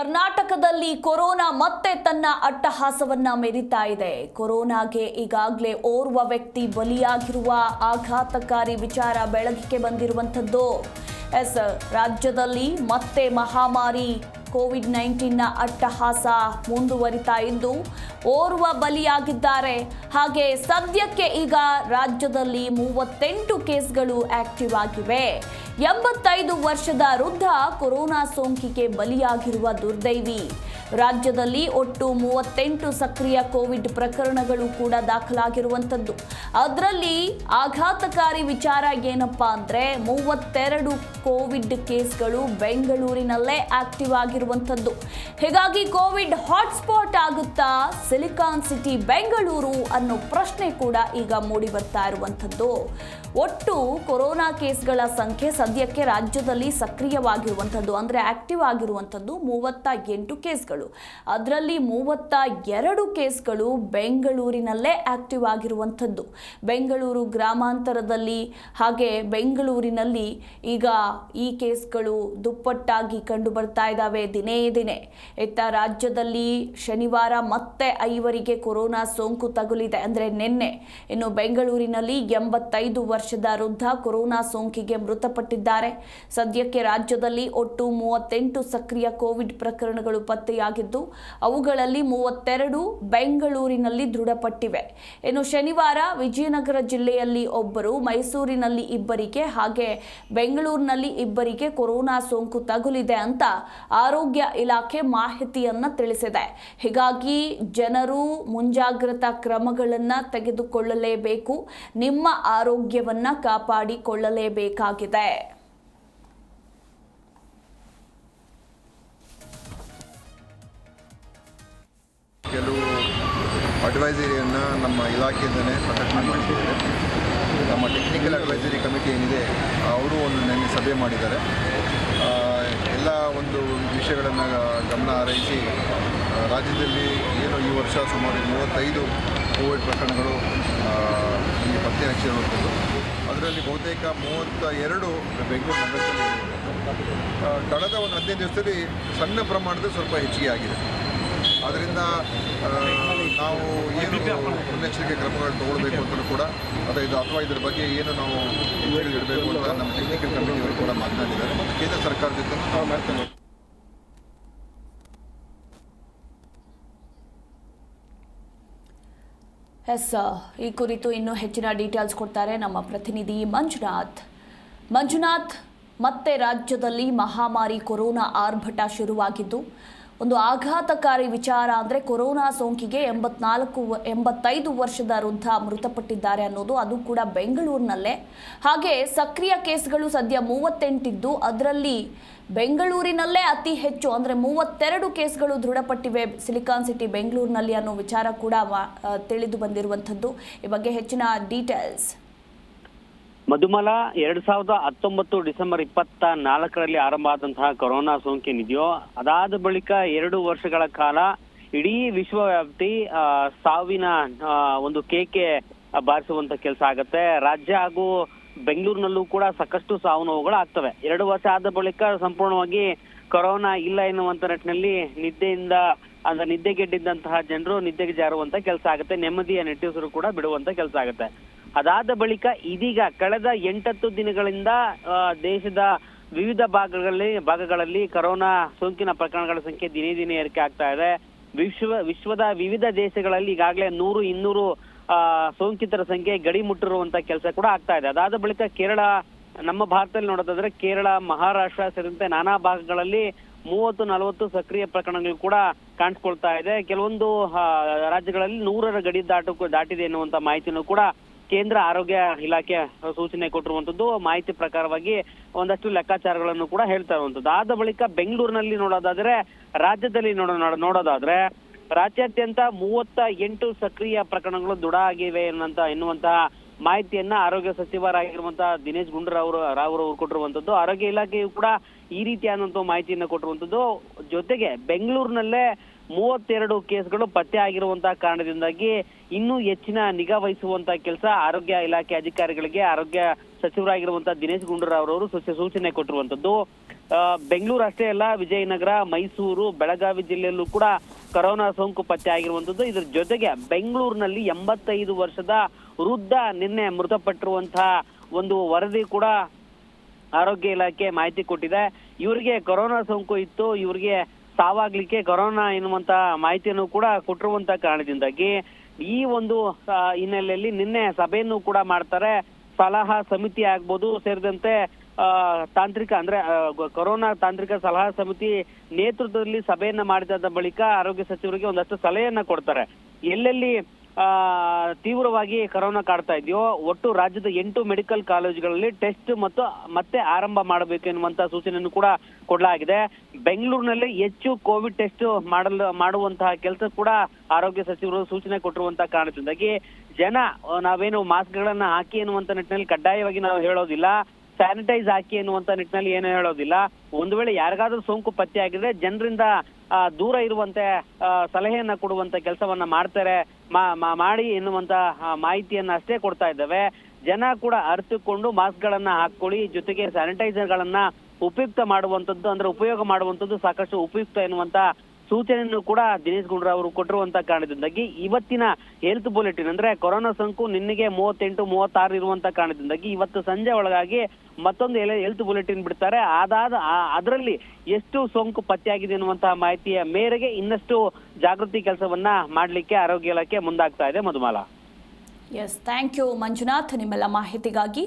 ಕರ್ನಾಟಕದಲ್ಲಿ ಕೊರೋನಾ ಮತ್ತೆ ತನ್ನ ಅಟ್ಟಹಾಸವನ್ನ ಮೆರಿತಾ ಇದೆ. ಕೊರೋನಾಗೆ ಈಗಾಗಲೇ ಓರ್ವ ವ್ಯಕ್ತಿ ಬಲಿಯಾಗಿರುವ ಆಘಾತಕಾರಿ ವಿಚಾರ ಬೆಳಕಿಗೆ ಬಂದಿರುವಂಥದ್ದು. ರಾಜ್ಯದಲ್ಲಿ ಮತ್ತೆ ಮಹಾಮಾರಿ ಕೋವಿಡ್-19ನ ಅಟ್ಟಹಾಸ ಮುಂದುವರಿತಾ ಇದ್ದು ಓರ್ವ ಬಲಿಯಾಗಿದ್ದಾರೆ. ಹಾಗೆ ಸದ್ಯಕ್ಕೆ ಈಗ ರಾಜ್ಯದಲ್ಲಿ 38 ಕೇಸ್ಗಳು ಆಕ್ಟಿವ್ ಆಗಿವೆ. 85 ವರ್ಷದ ವೃದ್ಧ ಕೊರೋನಾ ಸೋಂಕಿಗೆ ಬಲಿಯಾಗಿರುವ ದುರ್ದೈವಿ. ರಾಜ್ಯದಲ್ಲಿ ಒಟ್ಟು 38 ಸಕ್ರಿಯ ಕೋವಿಡ್ ಪ್ರಕರಣಗಳು ಕೂಡ ದಾಖಲಾಗಿರುವಂಥದ್ದು. ಅದರಲ್ಲಿ ಆಘಾತಕಾರಿ ವಿಚಾರ ಏನಪ್ಪಾ ಅಂದ್ರೆ 32 ಕೋವಿಡ್ ಕೇಸ್ಗಳು ಬೆಂಗಳೂರಿನಲ್ಲೇ ಆಕ್ಟಿವ್ ಆಗಿರುವಂಥದ್ದು. ಹೀಗಾಗಿ ಕೋವಿಡ್ ಹಾಟ್ಸ್ಪಾಟ್ ಆಗುತ್ತಾ ಸಿಲಿಕಾನ್ ಸಿಟಿ ಬೆಂಗಳೂರು ಅನ್ನೋ ಪ್ರಶ್ನೆ ಕೂಡ ಈಗ ಮೂಡಿ ಬರ್ತಾ ಇರುವಂಥದ್ದು. ಒಟ್ಟು ಕೊರೋನಾ ಕೇಸ್ಗಳ ಸಂಖ್ಯೆ ಸದ್ಯಕ್ಕೆ ರಾಜ್ಯದಲ್ಲಿ ಸಕ್ರಿಯವಾಗಿರುವಂಥದ್ದು ಅಂದರೆ ಆಕ್ಟಿವ್ ಆಗಿರುವಂಥದ್ದು 38 ಕೇಸ್ಗಳು. ಅದರಲ್ಲಿ 32 ಕೇಸ್ಗಳು ಬೆಂಗಳೂರಿನಲ್ಲೇ ಆಕ್ಟಿವ್ ಆಗಿರುವಂಥದ್ದು. ಬೆಂಗಳೂರು ಗ್ರಾಮಾಂತರದಲ್ಲಿ ಹಾಗೆ ಬೆಂಗಳೂರಿನಲ್ಲಿ ಈಗ ಈ ಕೇಸ್ಗಳು ದುಪ್ಪಟ್ಟಾಗಿ ಕಂಡು ಬರ್ತಾ ಇದ್ದಾವೆ ದಿನೇ ದಿನೇ. ಇತ್ತ ರಾಜ್ಯದಲ್ಲಿ ಶನಿವಾರ ಮತ್ತೆ 5 ಕೊರೋನಾ ಸೋಂಕು ತಗುಲಿದೆ ಅಂದರೆ ನಿನ್ನೆ. ಇನ್ನು ಬೆಂಗಳೂರಿನಲ್ಲಿ 85 ವರ್ಷದ ವೃದ್ಧ ಕೊರೋನಾ ಸೋಂಕಿಗೆ ಮೃತಪಟ್ಟಿದ್ದಾರೆ. ಸದ್ಯಕ್ಕೆ ರಾಜ್ಯದಲ್ಲಿ ಒಟ್ಟು 38 ಸಕ್ರಿಯ ಕೋವಿಡ್ ಪ್ರಕರಣಗಳು ಪತ್ತೆಯಾಗಿದ್ದು ಅವುಗಳಲ್ಲಿ 32 ಬೆಂಗಳೂರಿನಲ್ಲಿ ದೃಢಪಟ್ಟಿವೆ. ಇನ್ನು ಶನಿವಾರ ವಿಜಯನಗರ ಜಿಲ್ಲೆಯಲ್ಲಿ ಒಬ್ಬರು, ಮೈಸೂರಿನಲ್ಲಿ 2 ಹಾಗೆ ಬೆಂಗಳೂರಿನಲ್ಲಿ 2 ಕೊರೋನಾ ಸೋಂಕು ತಗುಲಿದೆ ಅಂತ ಆರೋಗ್ಯ ಇಲಾಖೆ ಮಾಹಿತಿಯನ್ನ ತಿಳಿಸಿದೆ. ಹೀಗಾಗಿ ಜನರು ಮುಂಜಾಗ್ರತಾ ಕ್ರಮಗಳನ್ನು ತೆಗೆದುಕೊಳ್ಳಲೇಬೇಕು, ನಿಮ್ಮ ಆರೋಗ್ಯವನ್ನ ಕಾಪಾಡಿಕೊಳ್ಳಲೇಬೇಕಾಗಿದೆ. ಕೆಲವು ಅಡ್ವೈಸರಿಯನ್ನು ನಮ್ಮ ಇಲಾಖೆಯಿಂದಲೇ ಪ್ರಕಟಣೆ ಮಾಡಿದ್ದಾರೆ. ನಮ್ಮ ಟೆಕ್ನಿಕಲ್ ಅಡ್ವೈಸರಿ ಕಮಿಟಿ ಏನಿದೆ ಅವರು ಒಂದು ನೆನ್ನೆ ಸಭೆ ಮಾಡಿದ್ದಾರೆ. ಎಲ್ಲ ಒಂದು ವಿಷಯಗಳನ್ನು ಗಮನ ಹರಿಸಿ ರಾಜ್ಯದಲ್ಲಿ ಏನು ಈ ವರ್ಷ ಸುಮಾರು 35 ಕೋವಿಡ್ ಪ್ರಕರಣಗಳು ಈ ಪತ್ತೆ ಹಚ್ಚಿರುವಂಥದ್ದು. ಅದರಲ್ಲಿ ಬಹುತೇಕ 32 ಬೆಂಗಳೂರು ನಗರದಲ್ಲಿ. ಕಳೆದ ಒಂದು 15 ದಿವಸದಲ್ಲಿ ಸಣ್ಣ ಪ್ರಮಾಣದಲ್ಲಿ ಸ್ವಲ್ಪ ಹೆಚ್ಚಿಗೆ ಆಗಿದೆ. ಆದ್ದರಿಂದ ನಾವು ಏನು ಮುನ್ನೆಚ್ಚರಿಕೆ ಕ್ರಮಗಳು ತಗೊಳ್ಬೇಕು ಅಂತಲೂ ಕೂಡ ಅಥವಾ ಇದರ ಬಗ್ಗೆ ಏನು ನಾವು ಇಡಬೇಕು ಅಂತ ನಮ್ಮ ಟೆಕ್ನಿಕಲ್ ಕಮಿಟಿಯವರು ಕೂಡ ಮಾತನಾಡಿದ್ದಾರೆ. ಮತ್ತು ಕೇಂದ್ರ ಸರ್ಕಾರದ ಜೊತೆ ನಾವು ಮಾಡ್ತೇವೆ. ಈ ಕುರಿತು ಇನ್ನೂ ಹೆಚ್ಚಿನ ಡೀಟೇಲ್ಸ್ ಕೊಡ್ತಾರೆ ನಮ್ಮ ಪ್ರತಿನಿಧಿ ಮಂಜುನಾಥ್. ಮತ್ತೆ ರಾಜ್ಯದಲ್ಲಿ ಮಹಾಮಾರಿ ಕೊರೋನಾ ಆರ್ಭಟ ಶುರುವಾಗಿದ್ದು ಒಂದು ಆಘಾತಕಾರಿ ವಿಚಾರ ಅಂದರೆ ಕೊರೋನಾ ಸೋಂಕಿಗೆ 85 ವರ್ಷದ ವೃದ್ಧ ಮೃತಪಟ್ಟಿದ್ದಾರೆ ಅನ್ನೋದು, ಅದು ಕೂಡ ಬೆಂಗಳೂರಿನಲ್ಲೇ. ಹಾಗೆ ಸಕ್ರಿಯ ಕೇಸ್ಗಳು ಸದ್ಯ 38 ಇದ್ದು ಅದರಲ್ಲಿ ಬೆಂಗಳೂರಿನಲ್ಲೇ ಅತಿ ಹೆಚ್ಚು ಅಂದರೆ 32 ಕೇಸ್ಗಳು ದೃಢಪಟ್ಟಿವೆ ಸಿಲಿಕಾನ್ ಸಿಟಿ ಬೆಂಗಳೂರಿನಲ್ಲಿ ಅನ್ನೋ ವಿಚಾರ ಕೂಡ ತಿಳಿದು ಬಂದಿರುವಂಥದ್ದು. ಈ ಬಗ್ಗೆ ಹೆಚ್ಚಿನ ಡೀಟೇಲ್ಸ್. ಮಧುಮಲ, 2019 ಡಿಸೆಂಬರ್ 24ರಲ್ಲಿ ಆರಂಭ ಆದಂತಹ ಕೊರೋನಾ ಸೋಂಕೇನಿದೆಯೋ ಅದಾದ ಬಳಿಕ 2 ವರ್ಷಗಳ ಕಾಲ ಇಡೀ ವಿಶ್ವವ್ಯಾಪ್ತಿ ಸಾವಿನ ಒಂದು ಕೇಕೆ ಬಾರಿಸುವಂತ ಕೆಲಸ ಆಗತ್ತೆ. ರಾಜ್ಯ ಹಾಗೂ ಬೆಂಗಳೂರಿನಲ್ಲೂ ಕೂಡ ಸಾಕಷ್ಟು ಸಾವು ನೋವುಗಳು ಆಗ್ತವೆ. 2 ವರ್ಷ ಆದ ಬಳಿಕ ಸಂಪೂರ್ಣವಾಗಿ ಕೊರೋನಾ ಇಲ್ಲ ಎನ್ನುವಂತ ನಿಟ್ಟಿನಲ್ಲಿ ನಿದ್ದೆಗೆಡ್ಡಿದ್ದಂತಹ ಜನರು ನಿದ್ದೆಗೆ ಜಾರುವಂತ ಕೆಲಸ ಆಗುತ್ತೆ. ನೆಮ್ಮದಿಯ ನಿಟ್ಟುಸಿರು ಕೂಡ ಬಿಡುವಂತ ಕೆಲಸ ಆಗುತ್ತೆ. ಅದಾದ ಬಳಿಕ ಇದೀಗ ಕಳೆದ 8 ದಿನಗಳಿಂದ ದೇಶದ ವಿವಿಧ ಭಾಗಗಳಲ್ಲಿ ಕೊರೋನಾ ಸೋಂಕಿನ ಪ್ರಕರಣಗಳ ಸಂಖ್ಯೆ ದಿನೇ ದಿನೇ ಏರಿಕೆ ಆಗ್ತಾ ಇದೆ. ವಿಶ್ವದ ವಿವಿಧ ದೇಶಗಳಲ್ಲಿ ಈಗಾಗಲೇ 100-200 ಸೋಂಕಿತರ ಸಂಖ್ಯೆ ಗಡಿ ಮುಟ್ಟಿರುವಂತ ಕೆಲಸ ಕೂಡ ಆಗ್ತಾ ಇದೆ. ಅದಾದ ಬಳಿಕ ಕೇರಳ, ನಮ್ಮ ಭಾರತದಲ್ಲಿ ನೋಡೋದಾದ್ರೆ ಕೇರಳ, ಮಹಾರಾಷ್ಟ್ರ ಸೇರಿದಂತೆ ನಾನಾ ಭಾಗಗಳಲ್ಲಿ 30-40 ಸಕ್ರಿಯ ಪ್ರಕರಣಗಳು ಕೂಡ ಕಾಣಿಸ್ಕೊಳ್ತಾ ಇದೆ. ಕೆಲವೊಂದು ರಾಜ್ಯಗಳಲ್ಲಿ 100ರ ಗಡಿ ದಾಟಿದೆ ಎನ್ನುವಂತ ಮಾಹಿತಿನೂ ಕೂಡ ಕೇಂದ್ರ ಆರೋಗ್ಯ ಇಲಾಖೆ ಸೂಚನೆ ಕೊಟ್ಟಿರುವಂತದ್ದು. ಮಾಹಿತಿ ಪ್ರಕಾರವಾಗಿ ಒಂದಷ್ಟು ಲೆಕ್ಕಾಚಾರಗಳನ್ನು ಕೂಡ ಹೇಳ್ತಾ ಇರುವಂತದ್ದು. ಆದ ಬಳಿಕ ಬೆಂಗಳೂರಿನಲ್ಲಿ ರಾಜ್ಯದಲ್ಲಿ ನೋಡೋದಾದ್ರೆ ರಾಜ್ಯಾದ್ಯಂತ 38 ಸಕ್ರಿಯ ಪ್ರಕರಣಗಳು ದೃಢ ಆಗಿವೆ ಎನ್ನುವಂತಹ ಮಾಹಿತಿಯನ್ನ ಆರೋಗ್ಯ ಸಚಿವರಾಗಿರುವಂತಹ ದಿನೇಶ್ ಗುಂಡೂರಾವ್ ಅವರು ಕೊಟ್ಟಿರುವಂತದ್ದು. ಆರೋಗ್ಯ ಇಲಾಖೆಯು ಕೂಡ ಈ ರೀತಿಯಾದಂತಹ ಮಾಹಿತಿಯನ್ನ ಕೊಟ್ಟಿರುವಂತದ್ದು. ಜೊತೆಗೆ ಬೆಂಗಳೂರಿನಲ್ಲೇ 32 ಕೇಸ್ಗಳು ಪತ್ತೆ ಆಗಿರುವಂತಹ ಕಾರಣದಿಂದಾಗಿ ಇನ್ನೂ ಹೆಚ್ಚಿನ ನಿಗಾ ವಹಿಸುವಂತಹ ಕೆಲಸ ಆರೋಗ್ಯ ಇಲಾಖೆ ಅಧಿಕಾರಿಗಳಿಗೆ ಆರೋಗ್ಯ ಸಚಿವರಾಗಿರುವಂತಹ ದಿನೇಶ್ ಗುಂಡೂರಾವ್ ಅವರು ಸೂಚನೆ ಕೊಟ್ಟಿರುವಂತದ್ದು. ಬೆಂಗಳೂರು ಅಷ್ಟೇ ಅಲ್ಲ, ವಿಜಯನಗರ, ಮೈಸೂರು, ಬೆಳಗಾವಿ ಜಿಲ್ಲೆಯಲ್ಲೂ ಕೂಡ ಕೊರೋನಾ ಸೋಂಕು ಪತ್ತೆ ಆಗಿರುವಂತದ್ದು. ಇದರ ಜೊತೆಗೆ ಬೆಂಗಳೂರಿನಲ್ಲಿ 85 ವರ್ಷದ ವೃದ್ಧ ನಿನ್ನೆ ಮೃತಪಟ್ಟಿರುವಂತಹ ಒಂದು ವರದಿ ಕೂಡ ಆರೋಗ್ಯ ಇಲಾಖೆ ಮಾಹಿತಿ ಕೊಟ್ಟಿದೆ. ಇವರಿಗೆ ಕೊರೋನಾ ಸೋಂಕು ಇತ್ತು, ಇವರಿಗೆ ಸಾವಾಗ್ಲಿಕ್ಕೆ ಕೊರೋನಾ ಎನ್ನುವಂತ ಮಾಹಿತಿಯನ್ನು ಕೂಡ ಕೊಟ್ಟಿರುವಂತ ಕಾರಣದಿಂದಾಗಿ ಈ ಒಂದು ಹಿನ್ನೆಲೆಯಲ್ಲಿ ನಿನ್ನೆ ಸಭೆಯನ್ನು ಕೂಡ ಮಾಡ್ತಾರೆ. ಸಲಹಾ ಸಮಿತಿ ಆಗ್ಬೋದು, ಸೇರಿದಂತೆ ತಾಂತ್ರಿಕ ಅಂದ್ರೆ ಕೊರೋನಾ ತಾಂತ್ರಿಕ ಸಲಹಾ ಸಮಿತಿ ನೇತೃತ್ವದಲ್ಲಿ ಸಭೆಯನ್ನ ಮಾಡಿದ ಬಳಿಕ ಆರೋಗ್ಯ ಸಚಿವರಿಗೆ ಒಂದಷ್ಟು ಸಲಹೆಯನ್ನ ಕೊಡ್ತಾರೆ. ಎಲ್ಲೆಲ್ಲಿ ತೀವ್ರವಾಗಿ ಕೊರೋನಾ ಕಾಡ್ತಾ ಇದೆಯೋ ಒಟ್ಟು ರಾಜ್ಯದ 8 ಮೆಡಿಕಲ್ ಕಾಲೇಜುಗಳಲ್ಲಿ ಟೆಸ್ಟ್ ಮತ್ತೆ ಆರಂಭ ಮಾಡಬೇಕು ಎನ್ನುವಂತ ಸೂಚನೆಯನ್ನು ಕೂಡ ಕೊಡಲಾಗಿದೆ. ಬೆಂಗಳೂರಿನಲ್ಲಿ ಹೆಚ್ಚು ಕೋವಿಡ್ ಟೆಸ್ಟ್ ಮಾಡುವಂತಹ ಕೆಲಸ ಕೂಡ ಆರೋಗ್ಯ ಸಚಿವರು ಸೂಚನೆ ಕೊಟ್ಟಿರುವಂತಹ ಕಾರಣದಿಂದಾಗಿ ಜನ ನಾವೇನು ಮಾಸ್ಕ್ ಗಳನ್ನ ಹಾಕಿ ಎನ್ನುವಂತ ನಿಟ್ಟಿನಲ್ಲಿ ಕಡ್ಡಾಯವಾಗಿ ನಾವು ಹೇಳೋದಿಲ್ಲ, ಸ್ಯಾನಿಟೈಸ್ ಹಾಕಿ ಎನ್ನುವಂತ ನಿಟ್ಟಿನಲ್ಲಿ ಏನು ಹೇಳೋದಿಲ್ಲ. ಒಂದು ವೇಳೆ ಯಾರಿಗಾದ್ರೂ ಸೋಂಕು ಪತ್ತೆ ಆಗಿದ್ರೆ ಜನರಿಂದ ದೂರ ಇರುವಂತೆ ಸಲಹೆಯನ್ನ ಕೊಡುವಂತ ಕೆಲಸವನ್ನ ಮಾಡ್ತಾರೆ ಮಾಡಿ ಎನ್ನುವಂತ ಮಾಹಿತಿಯನ್ನ ಅಷ್ಟೇ ಕೊಡ್ತಾ ಇದ್ದಾವೆ. ಜನ ಕೂಡ ಅರಿತುಕೊಂಡು ಮಾಸ್ಕ್ ಗಳನ್ನ ಹಾಕೊಳ್ಳಿ, ಜೊತೆಗೆ ಸ್ಯಾನಿಟೈಸರ್ ಗಳನ್ನ ಉಪಯುಕ್ತ ಮಾಡುವಂತದ್ದು ಅಂದ್ರೆ ಉಪಯೋಗ ಮಾಡುವಂತದ್ದು ಸಾಕಷ್ಟು ಉಪಯುಕ್ತ ಎನ್ನುವಂತ ಸೂಚನೆಯನ್ನು ಕೂಡ ದಿನೇಶ್ ಗುಂಡೂರಾವ್ ಅವರು ಕೊಟ್ಟಿರುವಂತ ಕಾರಣದಿಂದಾಗಿ ಇವತ್ತಿನ ಹೆಲ್ತ್ ಬುಲೆಟಿನ್ ಅಂದ್ರೆ ಕೊರೋನಾ ಸೋಂಕು ನಿನ್ನೆಗೆ 38, 36 ಇರುವಂತ ಕಾರಣದಿಂದಾಗಿ ಇವತ್ತು ಸಂಜೆ ಒಳಗಾಗಿ ಮತ್ತೊಂದು ಹೆಲ್ತ್ ಬುಲೆಟಿನ್ ಬಿಡ್ತಾರೆ. ಅದರಲ್ಲಿ ಎಷ್ಟು ಸೋಂಕು ಪತ್ತೆಯಾಗಿದೆ ಎನ್ನುವಂತಹ ಮಾಹಿತಿಯ ಮೇರೆಗೆ ಇನ್ನಷ್ಟು ಜಾಗೃತಿ ಕೆಲಸವನ್ನ ಮಾಡ್ಲಿಕ್ಕೆ ಆರೋಗ್ಯ ಇಲಾಖೆ ಮುಂದಾಗ್ತಾ ಇದೆ. ಮಧುಮಾಲಾ. ಎಸ್, ಥ್ಯಾಂಕ್ ಯು ಮಂಜುನಾಥ್ ನಿಮ್ಮೆಲ್ಲ ಮಾಹಿತಿಗಾಗಿ.